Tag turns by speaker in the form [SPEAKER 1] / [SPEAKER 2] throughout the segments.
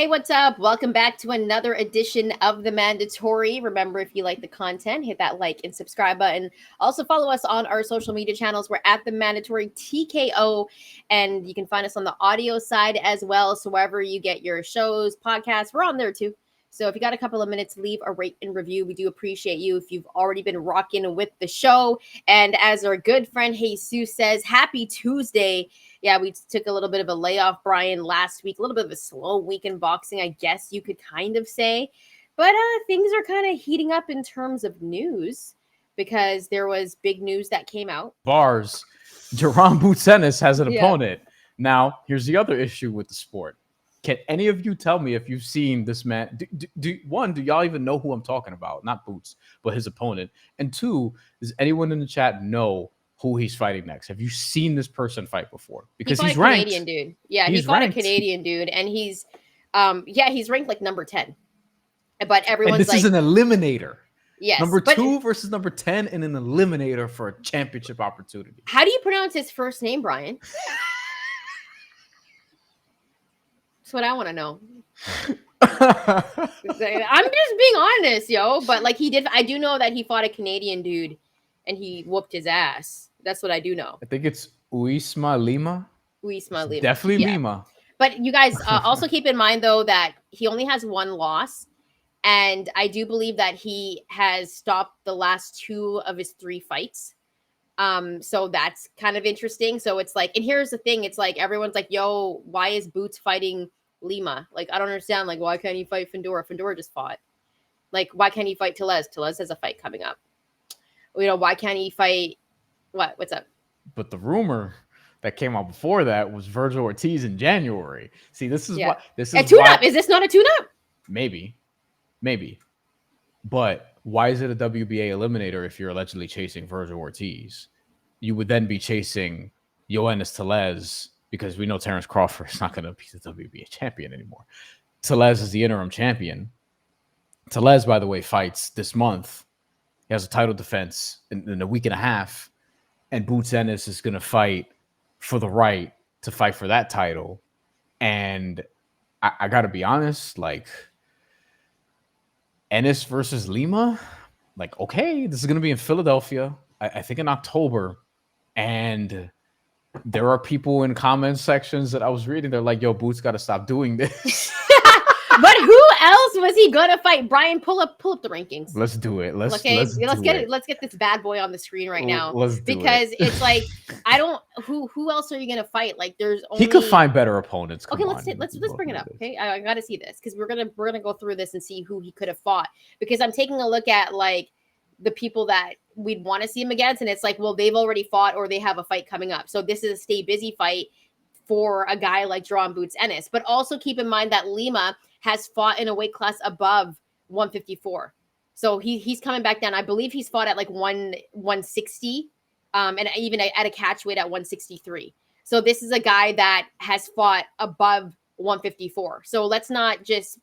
[SPEAKER 1] Hey, what's up? Welcome back to another edition of The Mandatory. Remember, if you like the content, hit that like and subscribe button. Also, follow us on our social media channels. We're at The Mandatory TKO, and you can find us on the audio side as well. So, wherever you get your shows, podcasts, we're on there too. So, if you got a couple of minutes, leave a rate and review. We do appreciate you if you've already been rocking with the show. And as our good friend Jesus says, happy Tuesday. Yeah, we took a little bit of a layoff, Bryan, last week. A little bit of a slow week in boxing, I guess you could kind of say. But things are kind of heating up in terms of news because there was big news that came out.
[SPEAKER 2] Bars, Jaron Boots Ennis has an opponent. Now, here's the other issue with the sport. Can any of you tell me if you've seen this man? Do y'all even know who I'm talking about? Not Boots, but his opponent. And two, does anyone in the chat know who he's fighting next? Have you seen this person fight before? Because he's ranked.
[SPEAKER 1] Canadian dude. Yeah, he fought ranked. A Canadian dude, and he's ranked like number 10. But everyone's
[SPEAKER 2] and this is an eliminator.
[SPEAKER 1] Yes.
[SPEAKER 2] Number 2 versus number 10 in an eliminator for a championship opportunity.
[SPEAKER 1] How do you pronounce his first name, Bryan? That's what I want to know. I'm just being honest, yo. But like I do know that he fought a Canadian dude and he whooped his ass. That's what I do know.
[SPEAKER 2] I think it's Uisma Lima.
[SPEAKER 1] Uisma Lima.
[SPEAKER 2] Definitely Lima.
[SPEAKER 1] But you guys also keep in mind, though, that he only has one loss. And I do believe that he has stopped the last 2 of his 3 fights. So that's kind of interesting. So it's like, and here's the thing. It's like, everyone's like, yo, why is Boots fighting Lima? Like, I don't understand. Like, why can't he fight Fundora? Fundora just fought. Like, why can't he fight Tellez? Tellez has a fight coming up. You know, why can't he fight? What's up?
[SPEAKER 2] But the rumor that came out before that was Virgil Ortiz in January. See, this is what this is
[SPEAKER 1] a tune-up. Is this not a tune-up?
[SPEAKER 2] Maybe. But why is it a WBA eliminator if you're allegedly chasing Virgil Ortiz? You would then be chasing Yoenis Tellez because we know Terrence Crawford is not going to be the WBA champion anymore. Tellez is the interim champion. Tellez, by the way, fights this month. He has a title defense in a week and a half. And Boots Ennis is going to fight for the right to fight for that title. And I got to be honest, like, Ennis versus Lima, like, okay, this is going to be in Philadelphia, I think in October. And there are people in comment sections that I was reading. They're like, yo, Boots got to stop doing this.
[SPEAKER 1] But who else was he gonna fight? Bryan, pull up the rankings.
[SPEAKER 2] Let's do it. Let's
[SPEAKER 1] get this bad boy on the screen right now. It's like I don't. Who else are you gonna fight? Like there's only
[SPEAKER 2] he could find better opponents.
[SPEAKER 1] Okay, let's bring it up. Okay, I gotta see this because we're gonna go through this and see who he could have fought because I'm taking a look at like the people that we'd want to see him against, and it's like, well, they've already fought or they have a fight coming up. So this is a stay busy fight for a guy like Jaron Boots Ennis. But also keep in mind that Lima has fought in a weight class above 154. So he's coming back down. I believe he's fought at like 160 and even at a catch weight at 163. So this is a guy that has fought above 154. So let's not just,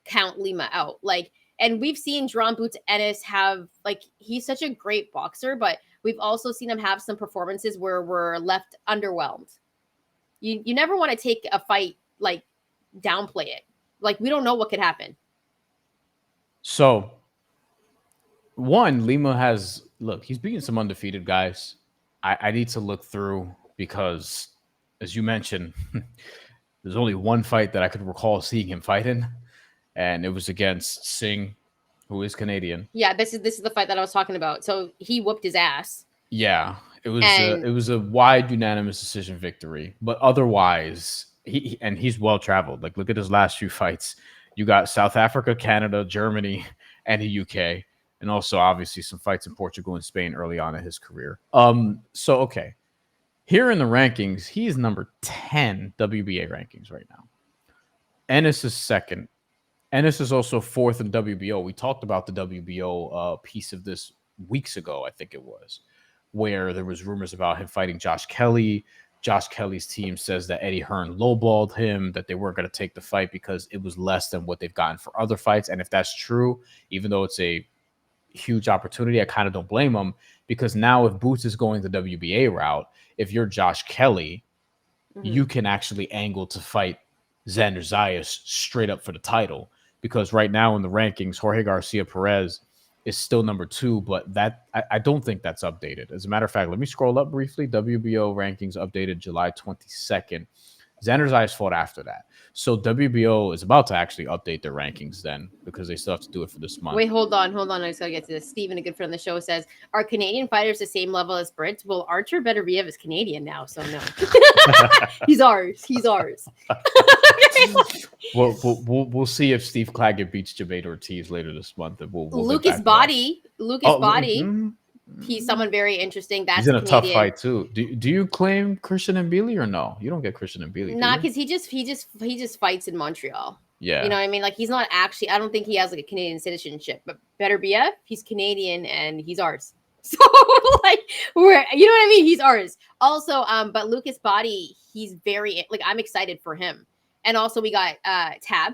[SPEAKER 1] count Lima out. Like, and we've seen Jaron Boots Ennis have, like, he's such a great boxer, but we've also seen him have some performances where we're left underwhelmed. You never want to take a fight, like, downplay it. Like, we don't know what could happen.
[SPEAKER 2] So, Lima he's beating some undefeated guys. I need to look through because, as you mentioned, there's only one fight that I could recall seeing him fight in, and it was against Singh, who is Canadian.
[SPEAKER 1] Yeah, this is the fight that I was talking about. So he whooped his ass.
[SPEAKER 2] Yeah, it was a wide unanimous decision victory, but otherwise he's well traveled. Like, look at his last few fights. You got South Africa, Canada, Germany, and the UK, and also obviously some fights in Portugal and Spain early on in his career. So okay, here in the rankings, he's number 10 WBA rankings right now. Ennis is second. Ennis is also 4th in WBO. We talked about the WBO piece of this weeks ago, I think it was, where there was rumors about him fighting Josh Kelly. Josh Kelly's team says that Eddie Hearn lowballed him, that they weren't going to take the fight because it was less than what they've gotten for other fights. And if that's true, even though it's a huge opportunity, I kind of don't blame him, because now if Boots is going the WBA route, if you're Josh Kelly, you can actually angle to fight Xander Zayas straight up for the title, because right now in the rankings, Jorge Garcia Perez is still number 2, but that I don't think that's updated. As a matter of fact, let me scroll up briefly. WBO rankings updated July 22nd. Xander Zayas fought after that. So WBO is about to actually update their rankings then, because they still have to do it for this month.
[SPEAKER 1] Wait, hold on. I just gotta get to this. Steven, a good friend of the show, says, "Are Canadian fighters the same level as Brits?" Well, Archer Beterbiev is Canadian now, so no. He's ours.
[SPEAKER 2] We'll see if Steve Claggett beats Jabate Ortiz later this month. And we'll
[SPEAKER 1] Lucas Body. He's someone very interesting. That's
[SPEAKER 2] he's in a
[SPEAKER 1] Canadian.
[SPEAKER 2] tough fight too. Do you claim Christian Mbili or no? You don't get Christian Mbili.
[SPEAKER 1] Nah, because he just fights in Montreal.
[SPEAKER 2] Yeah,
[SPEAKER 1] you know what I mean. Like he's not actually. I don't think he has like a Canadian citizenship. But Beterbiev, he's Canadian and he's ours. So like you know what I mean. He's ours. Also, but Lucas Body, he's very like I'm excited for him. And also we got Tab,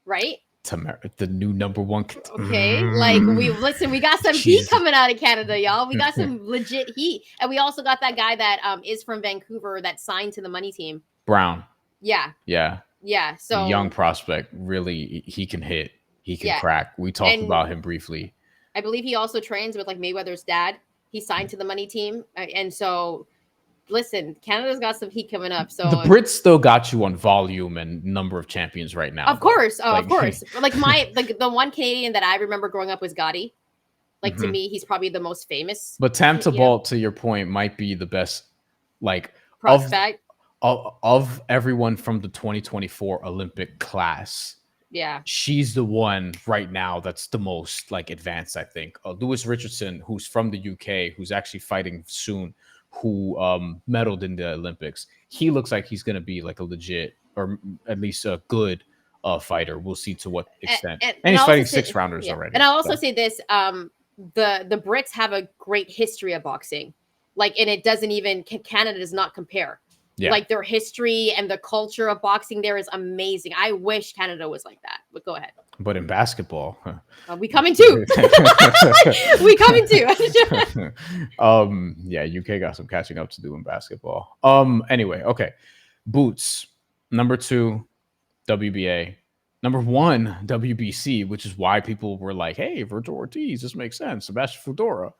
[SPEAKER 1] right?
[SPEAKER 2] The new number 1.
[SPEAKER 1] Okay, like we got some heat coming out of Canada, y'all. We got some legit heat, and we also got that guy that is from Vancouver that signed to the money team.
[SPEAKER 2] Brown.
[SPEAKER 1] Yeah. So
[SPEAKER 2] young prospect, really, he can hit, he can crack. We talked about him briefly.
[SPEAKER 1] I believe he also trains with like Mayweather's dad. He signed to the money team, and so. Listen, Canada's got some heat coming up. So
[SPEAKER 2] the Brits still got you on volume and number of champions right now.
[SPEAKER 1] Of course. Of course. Like the one Canadian that I remember growing up was Gotti. Like to me, he's probably the most famous.
[SPEAKER 2] But Tam Tabalt, to your point, might be the best like
[SPEAKER 1] prospect
[SPEAKER 2] of everyone from the 2024 Olympic class.
[SPEAKER 1] Yeah.
[SPEAKER 2] She's the one right now that's the most like advanced, I think. Lewis Richardson, who's from the UK, who's actually fighting soon, who medaled in the Olympics. He looks like he's going to be like a legit, or at least a good fighter. We'll see to what extent. And he's fighting 6-rounders already.
[SPEAKER 1] And I'll also say this, the Brits have a great history of boxing. Like, and it doesn't even, Canada does not compare. Yeah. Like their history and the culture of boxing there is amazing. I wish Canada was like that, but go ahead.
[SPEAKER 2] But in basketball,
[SPEAKER 1] we coming too. We coming too.
[SPEAKER 2] Yeah, UK got some catching up to do in basketball. Anyway, okay. Boots, number 2, WBA. Number 1, WBC, which is why people were like, hey, Virgil Ortiz, this makes sense. Sebastian Fedora.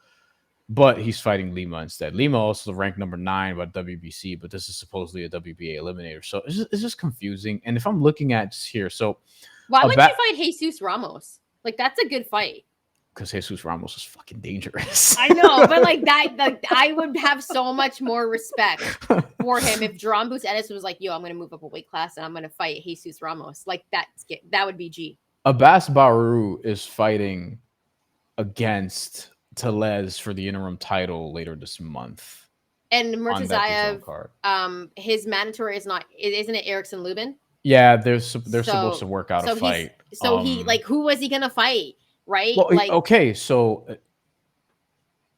[SPEAKER 2] But he's fighting Lima instead. Lima also ranked number 9 by WBC, but this is supposedly a WBA eliminator. So it's just confusing. And if I'm looking at here, so
[SPEAKER 1] why would you fight Jesus Ramos? Like, that's a good fight.
[SPEAKER 2] Because Jesus Ramos is fucking dangerous.
[SPEAKER 1] I know, but like that, like, I would have so much more respect for him if Jaron Boots Ennis was like, yo, I'm going to move up a weight class and I'm going to fight Jesus Ramos. Like, that would be G.
[SPEAKER 2] Abbas Baru is fighting against Tellez for the interim title later this month.
[SPEAKER 1] And Murtazayev, his mandatory isn't it Erickson Lubin?
[SPEAKER 2] Yeah, they're supposed to work out a fight.
[SPEAKER 1] He like, who was he gonna fight? Right?
[SPEAKER 2] Well, like, okay, so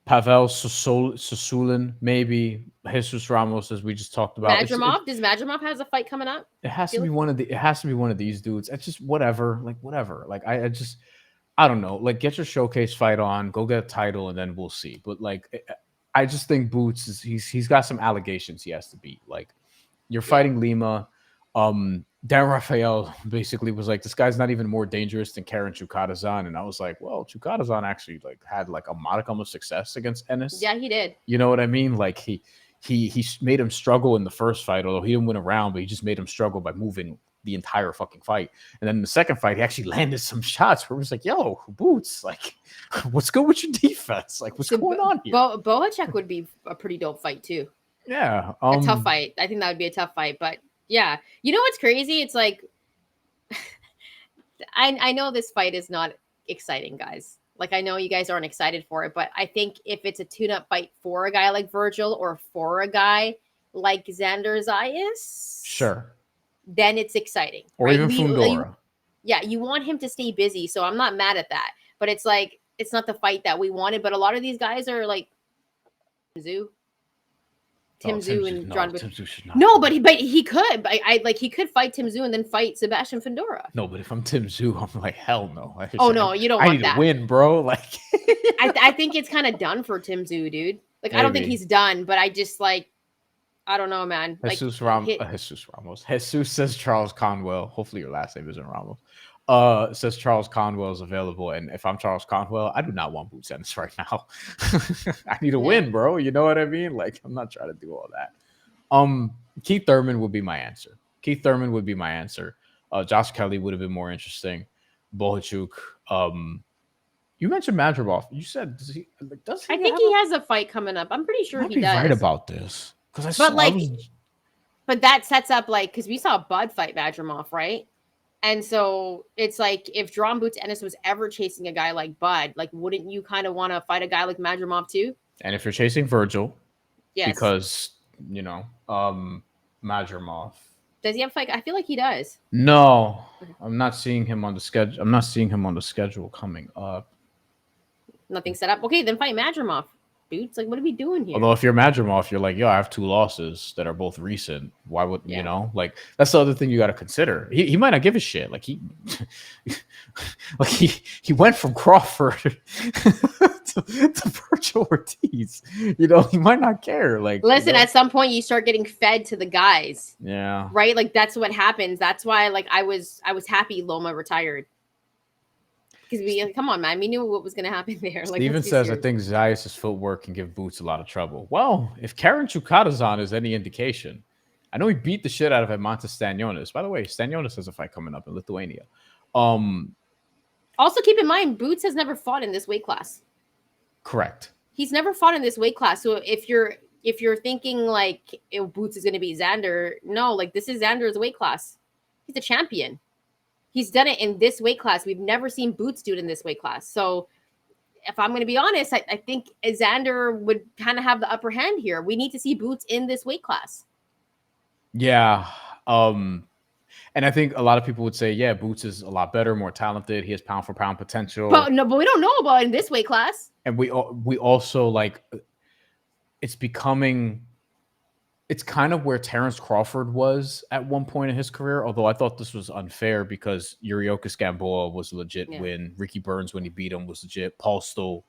[SPEAKER 2] Pavel Sasulin, maybe Jesus Ramos, as we just talked about.
[SPEAKER 1] Does Madrimov has a fight coming up?
[SPEAKER 2] It has to be one of these dudes. It's just whatever. Like I don't know. Like, get your showcase fight on, go get a title, and then we'll see. But like, I just think Boots he's got some allegations he has to beat. Like, you're fighting Lima. Dan Rafael basically was like, this guy's not even more dangerous than Karen Chukadazan. And I was like, well, Chukadazan actually like had like a modicum of success against Ennis.
[SPEAKER 1] Yeah, he did.
[SPEAKER 2] You know what I mean? Like he made him struggle in the first fight, although he didn't win a round, but he just made him struggle by moving the entire fucking fight. And then in the second fight, he actually landed some shots where it was like, yo, Boots, like, what's good with your defense? Like, what's going on here?
[SPEAKER 1] Bohacek would be a pretty dope fight too.
[SPEAKER 2] Yeah.
[SPEAKER 1] A tough fight. I think that would be a tough fight, but yeah. You know what's crazy? It's like, I know this fight is not exciting, guys. Like, I know you guys aren't excited for it, but I think if it's a tune-up fight for a guy like Virgil or for a guy like Xander Zayas,
[SPEAKER 2] sure,
[SPEAKER 1] then it's exciting.
[SPEAKER 2] Or right? Even Fundora.
[SPEAKER 1] You want him to stay busy, so I'm not mad at that. But it's like, it's not the fight that we wanted. But a lot of these guys are like Tim Tszyu and Jaron Boots. No, but he could. He could fight Tim Tszyu and then fight Sebastian Fundora.
[SPEAKER 2] No, but if I'm Tim Tszyu, I'm like, hell no.
[SPEAKER 1] No, you don't want that.
[SPEAKER 2] I need to win, bro. Like,
[SPEAKER 1] I think it's kind of done for Tim Tszyu, dude. Like, maybe. I don't think he's done, but I just like, I don't know, man.
[SPEAKER 2] Jesus Ramos. Jesus says Charles Conwell. Hopefully your last name isn't Ramos. Says Charles Conwell is available, and if I'm Charles Conwell, I do not want Boots Ennis right now. I need a win, bro. You know what I mean? Like, I'm not trying to do all that. Keith Thurman would be my answer. Josh Kelly would have been more interesting. Bohachuk. You mentioned Madrimov. You said does he?
[SPEAKER 1] I think he has a fight coming up. I'm pretty sure he does.
[SPEAKER 2] Right about this because
[SPEAKER 1] but that sets up because we saw Bud fight Madrimov, right? And so it's like if Jaron Boots Ennis was ever chasing a guy like Bud, wouldn't you kind of want to fight a guy like Madrimov too?
[SPEAKER 2] And if you're chasing Virgil,
[SPEAKER 1] yes,
[SPEAKER 2] because Madrimov.
[SPEAKER 1] Does he have a fight? I feel like he does.
[SPEAKER 2] No, I'm not seeing him on the schedule. Coming up.
[SPEAKER 1] Nothing set up. Okay, then fight Madrimov. Boots, what are we doing here?
[SPEAKER 2] Although if you're Madrimov, you're like, yo, I have 2 losses that are both recent. Why would that's the other thing you got to consider. He might not give a shit. He went from Crawford to Virgil Ortiz. He might not care.
[SPEAKER 1] Listen, at some point you start getting fed to the guys.
[SPEAKER 2] Yeah.
[SPEAKER 1] Right? That's what happens. That's why I was happy Loma retired. Because come on, man, we knew what was going to happen there.
[SPEAKER 2] Steven says, I think Zayas' footwork can give Boots a lot of trouble. Well, if Karen Chukadazan is any indication, I know he beat the shit out of Edmonton Stanionis. By the way, Stanionis has a fight coming up in Lithuania.
[SPEAKER 1] Also, keep in mind, Boots has never fought in this weight class.
[SPEAKER 2] Correct.
[SPEAKER 1] He's never fought in this weight class. So if you're thinking Boots is going to beat Xander, no, this is Xander's weight class. He's a champion. He's done it in this weight class. We've never seen Boots do it in this weight class. So if I'm going to be honest, I think Xander would kind of have the upper hand here. We need to see Boots in this weight class.
[SPEAKER 2] Yeah. And I think a lot of people would say, yeah, Boots is a lot better, more talented. He has pound for pound potential.
[SPEAKER 1] But we don't know about it in this weight class.
[SPEAKER 2] And we also it's becoming... It's kind of where Terrence Crawford was at one point in his career, although I thought this was unfair because Yurioka Gamboa was a legit win. Ricky Burns, when he beat him, was legit. Paul Stoll.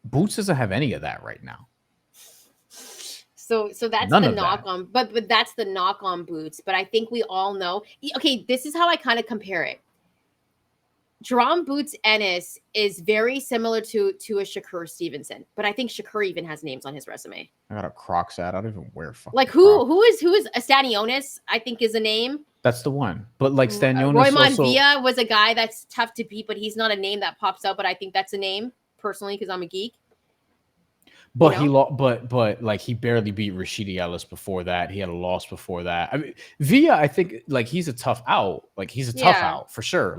[SPEAKER 2] Boots doesn't have any of that right now.
[SPEAKER 1] So that's the knock on, but that's the knock on Boots. But I think we all know. Okay, this is how I kind of compare it. Jaron Boots Ennis is very similar to a Shakur Stevenson, but I think Shakur even has names on his resume.
[SPEAKER 2] I got a Crocs ad. I don't even wear fucking
[SPEAKER 1] who is Stanionis, I think is a name.
[SPEAKER 2] That's the one. But Stanionis
[SPEAKER 1] Roy Monvilla was a guy that's tough to beat, but he's not a name that pops out, but I think that's a name personally because I'm a geek.
[SPEAKER 2] But he barely beat Rashidi Ellis before that. He had a loss before that. I mean, Villa, I think he's a tough out. He's a tough out for sure.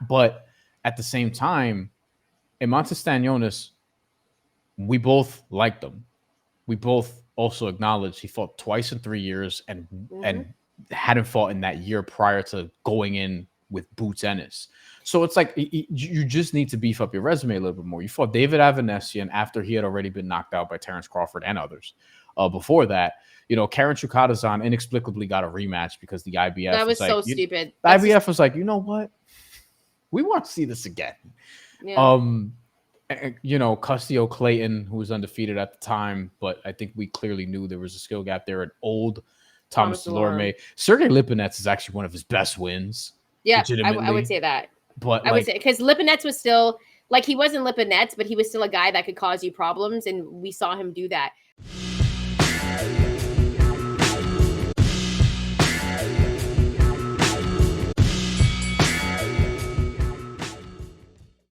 [SPEAKER 2] But at the same time, in Stanionis, we both liked him. We both also acknowledged he fought twice in 3 years and hadn't fought in that year prior to going in with Boots Ennis. So it's you just need to beef up your resume a little bit more. You fought David Avanesian after he had already been knocked out by Terrence Crawford and others. Before that, Karen Chukadazan inexplicably got a rematch because the IBF
[SPEAKER 1] that was so stupid.
[SPEAKER 2] The IBF was like, you know what? We want to see this again. Yeah. Custio Clayton, who was undefeated at the time, but I think we clearly knew there was a skill gap there. An old Thomas Delorme. Sergey Lipinets is actually one of his best wins.
[SPEAKER 1] Yeah, I would say that.
[SPEAKER 2] But
[SPEAKER 1] I would say because Lipinets was still he wasn't Lipinets, but he was still a guy that could cause you problems, and we saw him do that.